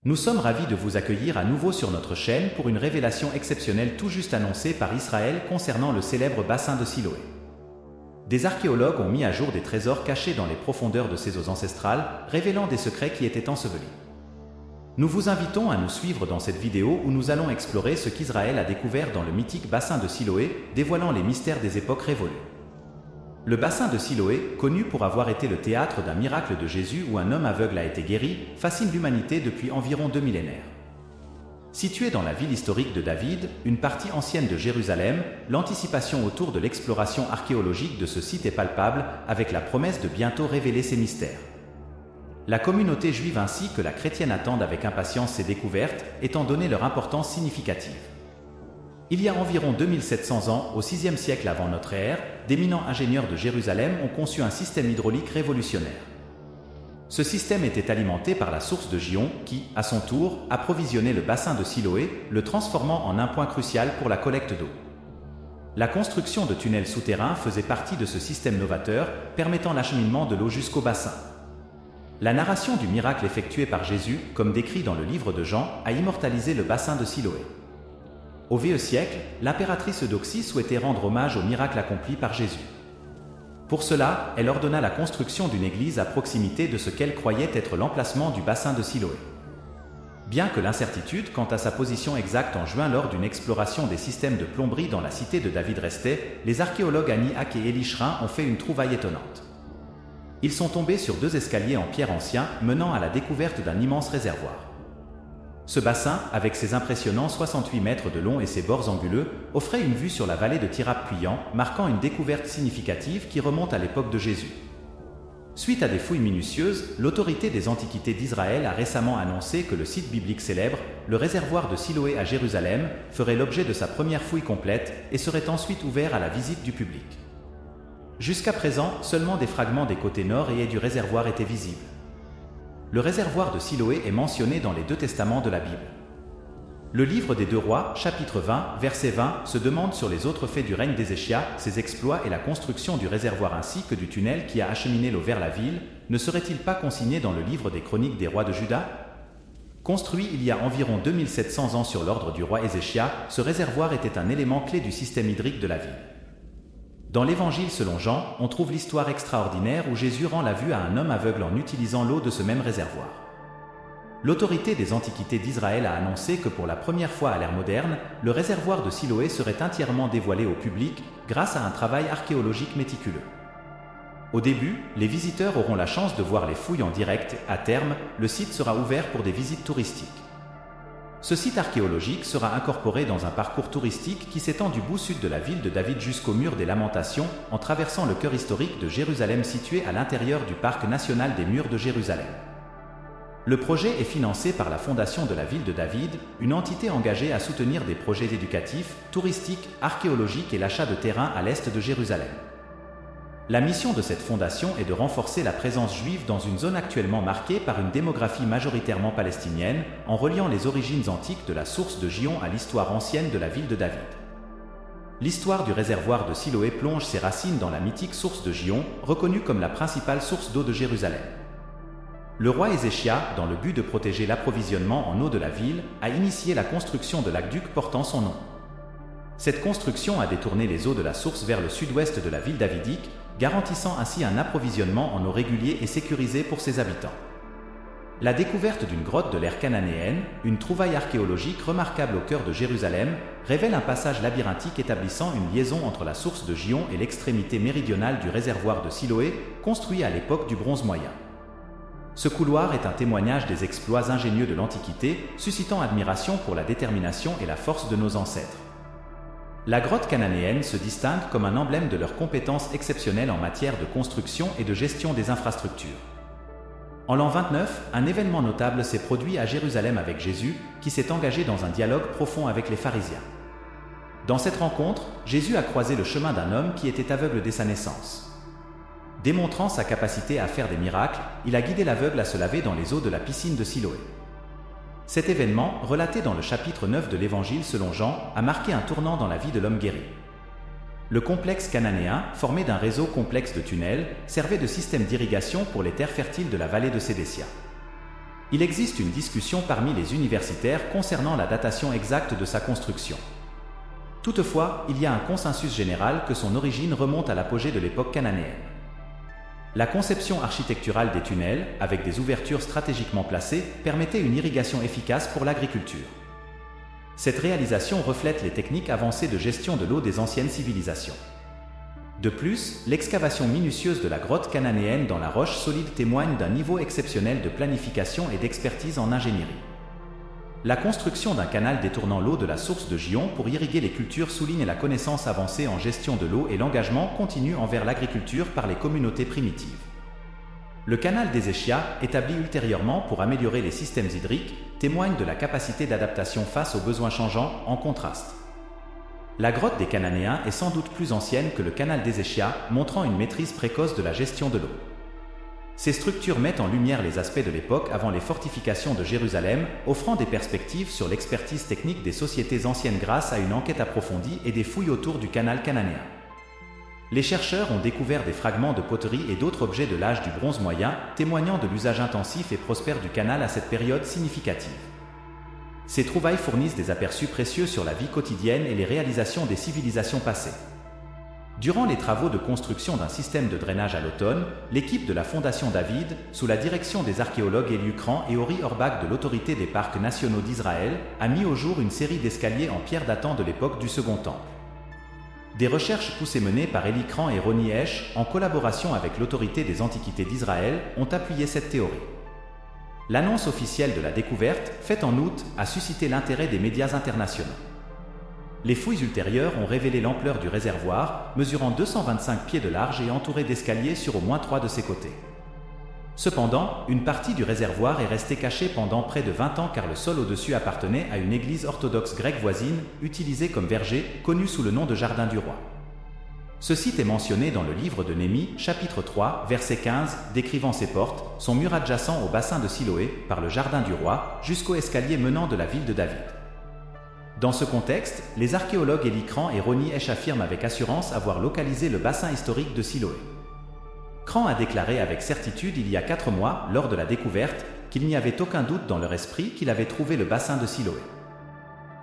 Nous sommes ravis de vous accueillir à nouveau sur notre chaîne pour une révélation exceptionnelle tout juste annoncée par Israël concernant le célèbre bassin de Siloé. Des archéologues ont mis à jour des trésors cachés dans les profondeurs de ces eaux ancestrales, révélant des secrets qui étaient ensevelis. Nous vous invitons à nous suivre dans cette vidéo où nous allons explorer ce qu'Israël a découvert dans le mythique bassin de Siloé, dévoilant les mystères des époques révolues. Le bassin de Siloé, connu pour avoir été le théâtre d'un miracle de Jésus où un homme aveugle a été guéri, fascine l'humanité depuis environ 2 millénaires. Situé dans la ville historique de David, une partie ancienne de Jérusalem, l'anticipation autour de l'exploration archéologique de ce site est palpable, avec la promesse de bientôt révéler ses mystères. La communauté juive ainsi que la chrétienne attendent avec impatience ces découvertes, étant donné leur importance significative. Il y a environ 2700 ans, au VIe siècle avant notre ère, d'éminents ingénieurs de Jérusalem ont conçu un système hydraulique révolutionnaire. Ce système était alimenté par la source de Gihon qui, à son tour, approvisionnait le bassin de Siloé, le transformant en un point crucial pour la collecte d'eau. La construction de tunnels souterrains faisait partie de ce système novateur, permettant l'acheminement de l'eau jusqu'au bassin. La narration du miracle effectué par Jésus, comme décrit dans le livre de Jean, a immortalisé le bassin de Siloé. Au VIe siècle, l'impératrice Eudoxie souhaitait rendre hommage au miracle accompli par Jésus. Pour cela, elle ordonna la construction d'une église à proximité de ce qu'elle croyait être l'emplacement du bassin de Siloé. Bien que l'incertitude quant à sa position exacte en juin lors d'une exploration des systèmes de plomberie dans la cité de David restait, les archéologues Annie Hack et Élie Schrein ont fait une trouvaille étonnante. Ils sont tombés sur 2 escaliers en pierre anciens menant à la découverte d'un immense réservoir. Ce bassin, avec ses impressionnants 68 mètres de long et ses bords anguleux, offrait une vue sur la vallée de Tirap-Puyan, marquant une découverte significative qui remonte à l'époque de Jésus. Suite à des fouilles minutieuses, l'autorité des Antiquités d'Israël a récemment annoncé que le site biblique célèbre, le réservoir de Siloé à Jérusalem, ferait l'objet de sa première fouille complète et serait ensuite ouvert à la visite du public. Jusqu'à présent, seulement des fragments des côtés nord et est du réservoir étaient visibles. Le réservoir de Siloé est mentionné dans les 2 testaments de la Bible. Le livre des 2 rois, chapitre 20, verset 20, se demande sur les autres faits du règne d'Ézéchias, ses exploits et la construction du réservoir ainsi que du tunnel qui a acheminé l'eau vers la ville, ne serait-il pas consigné dans le livre des chroniques des rois de Juda? Construit il y a environ 2700 ans sur l'ordre du roi Ézéchias, ce réservoir était un élément clé du système hydrique de la ville. Dans l'Évangile selon Jean, on trouve l'histoire extraordinaire où Jésus rend la vue à un homme aveugle en utilisant l'eau de ce même réservoir. L'autorité des Antiquités d'Israël a annoncé que pour la première fois à l'ère moderne, le réservoir de Siloé serait entièrement dévoilé au public grâce à un travail archéologique méticuleux. Au début, les visiteurs auront la chance de voir les fouilles en direct. À terme, le site sera ouvert pour des visites touristiques. Ce site archéologique sera incorporé dans un parcours touristique qui s'étend du bout sud de la ville de David jusqu'au mur des Lamentations, en traversant le cœur historique de Jérusalem situé à l'intérieur du parc national des murs de Jérusalem. Le projet est financé par la Fondation de la ville de David, une entité engagée à soutenir des projets éducatifs, touristiques, archéologiques et l'achat de terrains à l'est de Jérusalem. La mission de cette fondation est de renforcer la présence juive dans une zone actuellement marquée par une démographie majoritairement palestinienne, en reliant les origines antiques de la source de Gihon à l'histoire ancienne de la ville de David. L'histoire du réservoir de Siloé plonge ses racines dans la mythique source de Gihon, reconnue comme la principale source d'eau de Jérusalem. Le roi Ézéchias, dans le but de protéger l'approvisionnement en eau de la ville, a initié la construction de l'aqueduc portant son nom. Cette construction a détourné les eaux de la source vers le sud-ouest de la ville davidique, garantissant ainsi un approvisionnement en eau régulier et sécurisé pour ses habitants. La découverte d'une grotte de l'ère cananéenne, une trouvaille archéologique remarquable au cœur de Jérusalem, révèle un passage labyrinthique établissant une liaison entre la source de Gihon et l'extrémité méridionale du réservoir de Siloé, construit à l'époque du Bronze moyen. Ce couloir est un témoignage des exploits ingénieux de l'Antiquité, suscitant admiration pour la détermination et la force de nos ancêtres. La grotte cananéenne se distingue comme un emblème de leurs compétences exceptionnelles en matière de construction et de gestion des infrastructures. En l'an 29, un événement notable s'est produit à Jérusalem avec Jésus, qui s'est engagé dans un dialogue profond avec les pharisiens. Dans cette rencontre, Jésus a croisé le chemin d'un homme qui était aveugle dès sa naissance. Démontrant sa capacité à faire des miracles, il a guidé l'aveugle à se laver dans les eaux de la piscine de Siloé. Cet événement, relaté dans le chapitre 9 de l'Évangile selon Jean, a marqué un tournant dans la vie de l'homme guéri. Le complexe cananéen, formé d'un réseau complexe de tunnels, servait de système d'irrigation pour les terres fertiles de la vallée de Sédécia. Il existe une discussion parmi les universitaires concernant la datation exacte de sa construction. Toutefois, il y a un consensus général que son origine remonte à l'apogée de l'époque cananéenne. La conception architecturale des tunnels, avec des ouvertures stratégiquement placées, permettait une irrigation efficace pour l'agriculture. Cette réalisation reflète les techniques avancées de gestion de l'eau des anciennes civilisations. De plus, l'excavation minutieuse de la grotte cananéenne dans la roche solide témoigne d'un niveau exceptionnel de planification et d'expertise en ingénierie. La construction d'un canal détournant l'eau de la source de Gihon pour irriguer les cultures souligne la connaissance avancée en gestion de l'eau et l'engagement continu envers l'agriculture par les communautés primitives. Le canal des Échias, établi ultérieurement pour améliorer les systèmes hydriques, témoigne de la capacité d'adaptation face aux besoins changeants, en contraste. La grotte des Cananéens est sans doute plus ancienne que le canal des Échias, montrant une maîtrise précoce de la gestion de l'eau. Ces structures mettent en lumière les aspects de l'époque avant les fortifications de Jérusalem, offrant des perspectives sur l'expertise technique des sociétés anciennes grâce à une enquête approfondie et des fouilles autour du canal cananéen. Les chercheurs ont découvert des fragments de poterie et d'autres objets de l'âge du bronze moyen, témoignant de l'usage intensif et prospère du canal à cette période significative. Ces trouvailles fournissent des aperçus précieux sur la vie quotidienne et les réalisations des civilisations passées. Durant les travaux de construction d'un système de drainage à l'automne, l'équipe de la Fondation David, sous la direction des archéologues Eliu Cran et Ori Orbach de l'Autorité des Parcs Nationaux d'Israël, a mis au jour une série d'escaliers en pierre datant de l'époque du Second Temple. Des recherches poussées menées par Eli Cran et Roni Esch, en collaboration avec l'Autorité des Antiquités d'Israël, ont appuyé cette théorie. L'annonce officielle de la découverte, faite en août, a suscité l'intérêt des médias internationaux. Les fouilles ultérieures ont révélé l'ampleur du réservoir, mesurant 225 pieds de large et entouré d'escaliers sur au moins 3 de ses côtés. Cependant, une partie du réservoir est restée cachée pendant près de 20 ans car le sol au-dessus appartenait à une église orthodoxe grecque voisine, utilisée comme verger, connue sous le nom de Jardin du Roi. Ce site est mentionné dans le livre de Néhémie, chapitre 3, verset 15, décrivant ses portes, son mur adjacent au bassin de Siloé, par le Jardin du Roi, jusqu'au escalier menant de la ville de David. Dans ce contexte, les archéologues Eli Cran et Roni Esch affirment avec assurance avoir localisé le bassin historique de Siloé. Cran a déclaré avec certitude il y a 4 mois, lors de la découverte, qu'il n'y avait aucun doute dans leur esprit qu'il avait trouvé le bassin de Siloé.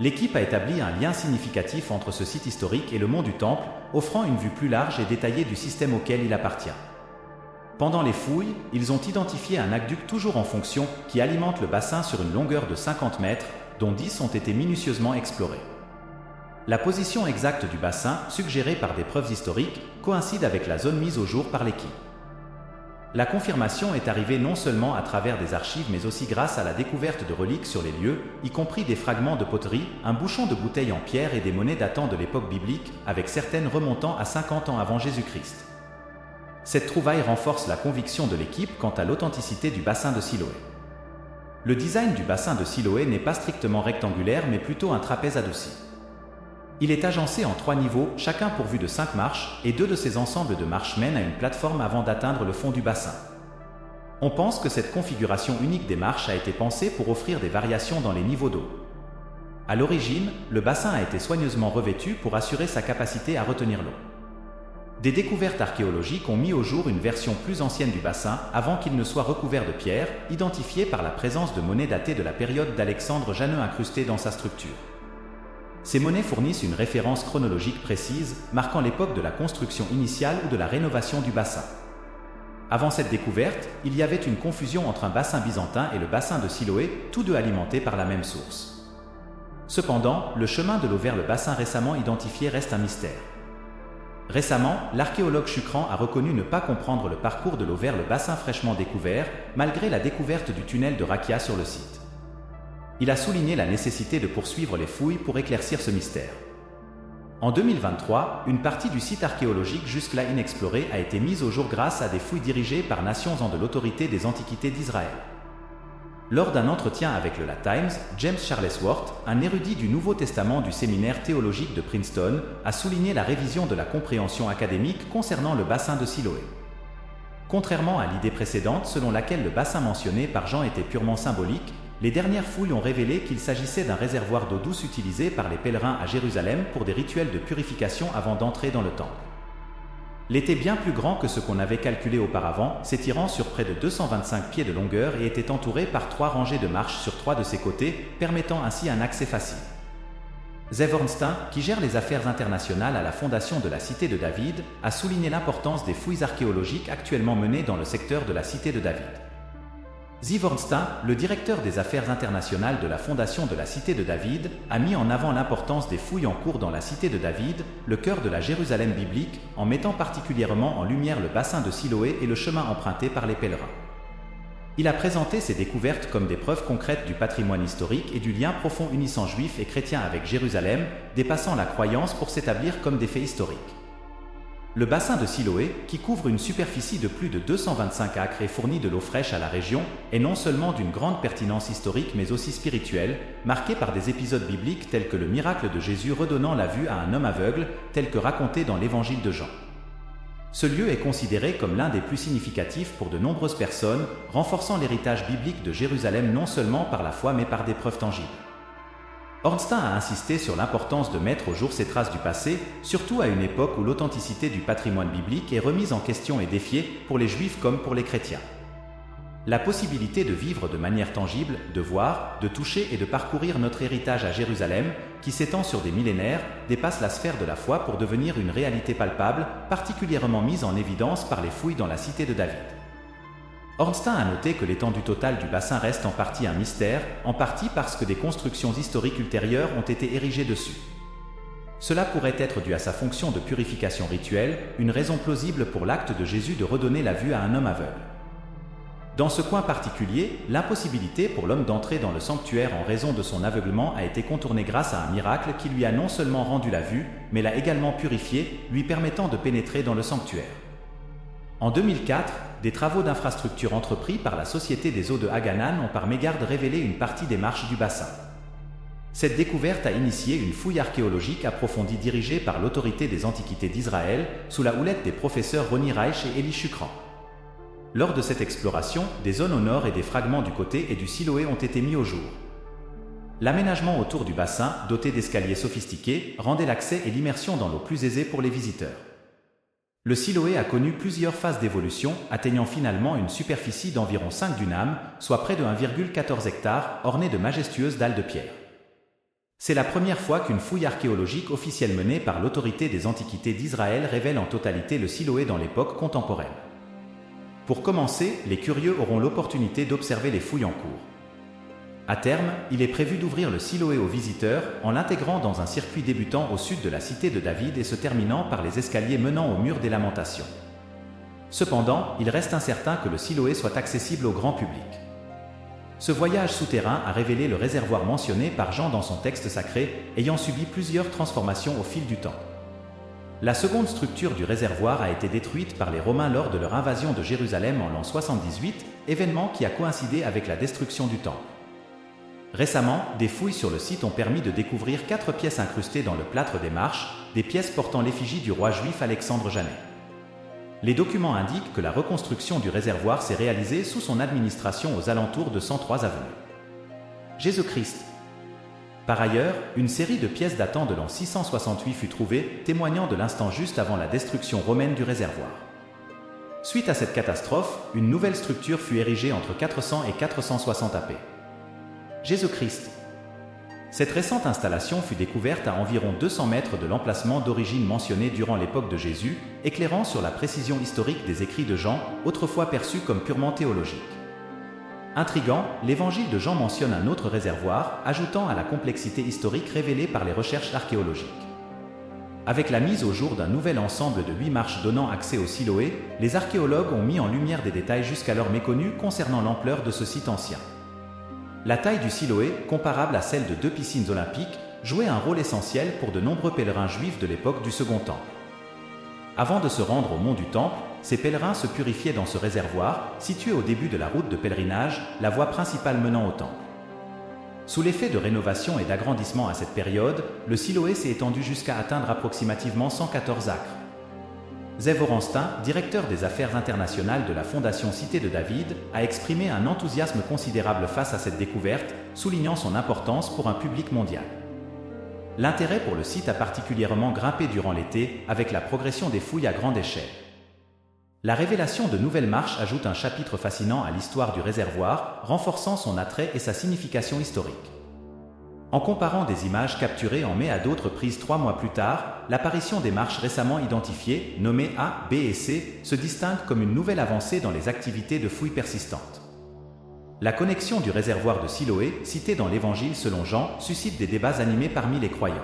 L'équipe a établi un lien significatif entre ce site historique et le mont du Temple, offrant une vue plus large et détaillée du système auquel il appartient. Pendant les fouilles, ils ont identifié un aqueduc toujours en fonction qui alimente le bassin sur une longueur de 50 mètres, dont 10 ont été minutieusement explorés. La position exacte du bassin, suggérée par des preuves historiques, coïncide avec la zone mise au jour par l'équipe. La confirmation est arrivée non seulement à travers des archives mais aussi grâce à la découverte de reliques sur les lieux, y compris des fragments de poterie, un bouchon de bouteille en pierre et des monnaies datant de l'époque biblique, avec certaines remontant à 50 ans avant Jésus-Christ. Cette trouvaille renforce la conviction de l'équipe quant à l'authenticité du bassin de Siloé. Le design du bassin de Siloé n'est pas strictement rectangulaire mais plutôt un trapèze adouci. Il est agencé en 3 niveaux, chacun pourvu de 5 marches, et 2 de ces ensembles de marches mènent à une plateforme avant d'atteindre le fond du bassin. On pense que cette configuration unique des marches a été pensée pour offrir des variations dans les niveaux d'eau. À l'origine, le bassin a été soigneusement revêtu pour assurer sa capacité à retenir l'eau. Des découvertes archéologiques ont mis au jour une version plus ancienne du bassin, avant qu'il ne soit recouvert de pierres, identifiée par la présence de monnaies datées de la période d'Alexandre Janeux incrustées dans sa structure. Ces monnaies fournissent une référence chronologique précise, marquant l'époque de la construction initiale ou de la rénovation du bassin. Avant cette découverte, il y avait une confusion entre un bassin byzantin et le bassin de Siloé, tous deux alimentés par la même source. Cependant, le chemin de l'eau vers le bassin récemment identifié reste un mystère. Récemment, l'archéologue Shukran a reconnu ne pas comprendre le parcours de l'eau vers le bassin fraîchement découvert, malgré la découverte du tunnel de Rakia sur le site. Il a souligné la nécessité de poursuivre les fouilles pour éclaircir ce mystère. En 2023, une partie du site archéologique jusque-là inexploré a été mise au jour grâce à des fouilles dirigées par Nations en de l'Autorité des Antiquités d'Israël. Lors d'un entretien avec le La Times, James Charlesworth, un érudit du Nouveau Testament du séminaire théologique de Princeton, a souligné la révision de la compréhension académique concernant le bassin de Siloé. Contrairement à l'idée précédente selon laquelle le bassin mentionné par Jean était purement symbolique, les dernières fouilles ont révélé qu'il s'agissait d'un réservoir d'eau douce utilisé par les pèlerins à Jérusalem pour des rituels de purification avant d'entrer dans le temple. l'était bien plus grand que ce qu'on avait calculé auparavant, s'étirant sur près de 225 pieds de longueur et était entouré par 3 rangées de marches sur 3 de ses côtés, permettant ainsi un accès facile. Zev Ornstein, qui gère les affaires internationales à la fondation de la Cité de David, a souligné l'importance des fouilles archéologiques actuellement menées dans le secteur de la Cité de David. Zev Ornstein, le directeur des affaires internationales de la fondation de la Cité de David, a mis en avant l'importance des fouilles en cours dans la Cité de David, le cœur de la Jérusalem biblique, en mettant particulièrement en lumière le bassin de Siloé et le chemin emprunté par les pèlerins. Il a présenté ces découvertes comme des preuves concrètes du patrimoine historique et du lien profond unissant juifs et chrétiens avec Jérusalem, dépassant la croyance pour s'établir comme des faits historiques. Le bassin de Siloé, qui couvre une superficie de plus de 225 acres et fournit de l'eau fraîche à la région, est non seulement d'une grande pertinence historique mais aussi spirituelle, marqué par des épisodes bibliques tels que le miracle de Jésus redonnant la vue à un homme aveugle, tel que raconté dans l'évangile de Jean. Ce lieu est considéré comme l'un des plus significatifs pour de nombreuses personnes, renforçant l'héritage biblique de Jérusalem non seulement par la foi mais par des preuves tangibles. Ornstein a insisté sur l'importance de mettre au jour ces traces du passé, surtout à une époque où l'authenticité du patrimoine biblique est remise en question et défiée, pour les Juifs comme pour les chrétiens. La possibilité de vivre de manière tangible, de voir, de toucher et de parcourir notre héritage à Jérusalem, qui s'étend sur des millénaires, dépasse la sphère de la foi pour devenir une réalité palpable, particulièrement mise en évidence par les fouilles dans la Cité de David. Ornstein a noté que l'étendue totale du bassin reste en partie un mystère, en partie parce que des constructions historiques ultérieures ont été érigées dessus. Cela pourrait être dû à sa fonction de purification rituelle, une raison plausible pour l'acte de Jésus de redonner la vue à un homme aveugle. Dans ce coin particulier, l'impossibilité pour l'homme d'entrer dans le sanctuaire en raison de son aveuglement a été contournée grâce à un miracle qui lui a non seulement rendu la vue, mais l'a également purifié, lui permettant de pénétrer dans le sanctuaire. En 2004, des travaux d'infrastructure entrepris par la Société des eaux de Haganan ont par mégarde révélé une partie des marches du bassin. Cette découverte a initié une fouille archéologique approfondie dirigée par l'Autorité des Antiquités d'Israël, sous la houlette des professeurs Ronnie Reich et Eli Shukran. Lors de cette exploration, des zones au nord et des fragments du côté et du Siloé ont été mis au jour. L'aménagement autour du bassin, doté d'escaliers sophistiqués, rendait l'accès et l'immersion dans l'eau plus aisés pour les visiteurs. Le Siloé a connu plusieurs phases d'évolution, atteignant finalement une superficie d'environ 5 dunams, soit près de 1,14 hectares, ornée de majestueuses dalles de pierre. C'est la première fois qu'une fouille archéologique officielle menée par l'Autorité des Antiquités d'Israël révèle en totalité le Siloé dans l'époque contemporaine. Pour commencer, les curieux auront l'opportunité d'observer les fouilles en cours. À terme, il est prévu d'ouvrir le Siloé aux visiteurs en l'intégrant dans un circuit débutant au sud de la Cité de David et se terminant par les escaliers menant au mur des Lamentations. Cependant, il reste incertain que le Siloé soit accessible au grand public. Ce voyage souterrain a révélé le réservoir mentionné par Jean dans son texte sacré, ayant subi plusieurs transformations au fil du temps. La seconde structure du réservoir a été détruite par les Romains lors de leur invasion de Jérusalem en l'an 78, événement qui a coïncidé avec la destruction du temple. Récemment, des fouilles sur le site ont permis de découvrir 4 pièces incrustées dans le plâtre des marches, des pièces portant l'effigie du roi juif Alexandre Janet. Les documents indiquent que la reconstruction du réservoir s'est réalisée sous son administration aux alentours de 103 avenue Jésus-Christ. Par ailleurs, une série de pièces datant de l'an 668 fut trouvée, témoignant de l'instant juste avant la destruction romaine du réservoir. Suite à cette catastrophe, une nouvelle structure fut érigée entre 400 et 460 AP. Jésus-Christ. Cette récente installation fut découverte à environ 200 mètres de l'emplacement d'origine mentionné durant l'époque de Jésus, éclairant sur la précision historique des écrits de Jean, autrefois perçus comme purement théologiques. Intriguant, l'évangile de Jean mentionne un autre réservoir, ajoutant à la complexité historique révélée par les recherches archéologiques. Avec la mise au jour d'un nouvel ensemble de 8 marches donnant accès au Siloé, les archéologues ont mis en lumière des détails jusqu'alors méconnus concernant l'ampleur de ce site ancien. La taille du Siloé, comparable à celle de 2 piscines olympiques, jouait un rôle essentiel pour de nombreux pèlerins juifs de l'époque du Second Temple. Avant de se rendre au mont du Temple, ces pèlerins se purifiaient dans ce réservoir, situé au début de la route de pèlerinage, la voie principale menant au temple. Sous l'effet de rénovation et d'agrandissement à cette période, le Siloé s'est étendu jusqu'à atteindre approximativement 114 acres. Zev Ornstein, directeur des affaires internationales de la Fondation Cité de David, a exprimé un enthousiasme considérable face à cette découverte, soulignant son importance pour un public mondial. L'intérêt pour le site a particulièrement grimpé durant l'été, avec la progression des fouilles à grande échelle. La révélation de nouvelles marches ajoute un chapitre fascinant à l'histoire du réservoir, renforçant son attrait et sa signification historique. En comparant des images capturées en mai à d'autres prises 3 mois plus tard, l'apparition des marches récemment identifiées, nommées A, B et C, se distingue comme une nouvelle avancée dans les activités de fouilles persistantes. La connexion du réservoir de Siloé, cité dans l'Évangile selon Jean, suscite des débats animés parmi les croyants.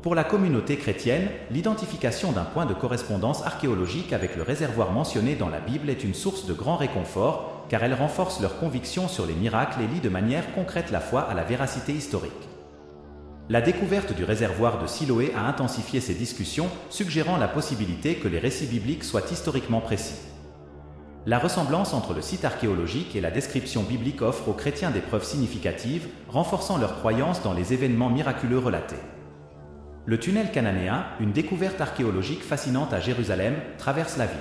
Pour la communauté chrétienne, l'identification d'un point de correspondance archéologique avec le réservoir mentionné dans la Bible est une source de grand réconfort, car elle renforce leur conviction sur les miracles et lie de manière concrète la foi à la véracité historique. La découverte du réservoir de Siloé a intensifié ces discussions, suggérant la possibilité que les récits bibliques soient historiquement précis. La ressemblance entre le site archéologique et la description biblique offre aux chrétiens des preuves significatives, renforçant leur croyance dans les événements miraculeux relatés. Le tunnel cananéen, une découverte archéologique fascinante à Jérusalem, traverse la ville.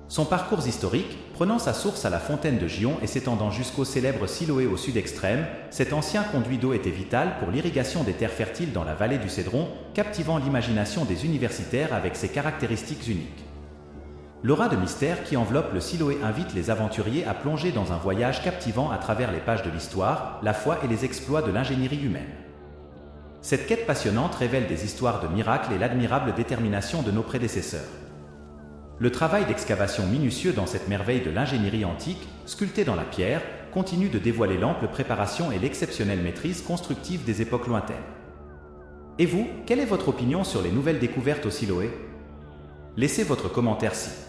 Son parcours historique, prenant sa source à la fontaine de Gion et s'étendant jusqu'au célèbre Siloé au sud extrême, cet ancien conduit d'eau était vital pour l'irrigation des terres fertiles dans la vallée du Cédron, captivant l'imagination des universitaires avec ses caractéristiques uniques. L'aura de mystère qui enveloppe le Siloé invite les aventuriers à plonger dans un voyage captivant à travers les pages de l'histoire, la foi et les exploits de l'ingénierie humaine. Cette quête passionnante révèle des histoires de miracles et l'admirable détermination de nos prédécesseurs. Le travail d'excavation minutieux dans cette merveille de l'ingénierie antique, sculptée dans la pierre, continue de dévoiler l'ample préparation et l'exceptionnelle maîtrise constructive des époques lointaines. Et vous, quelle est votre opinion sur les nouvelles découvertes au Siloé? Laissez votre commentaire ci.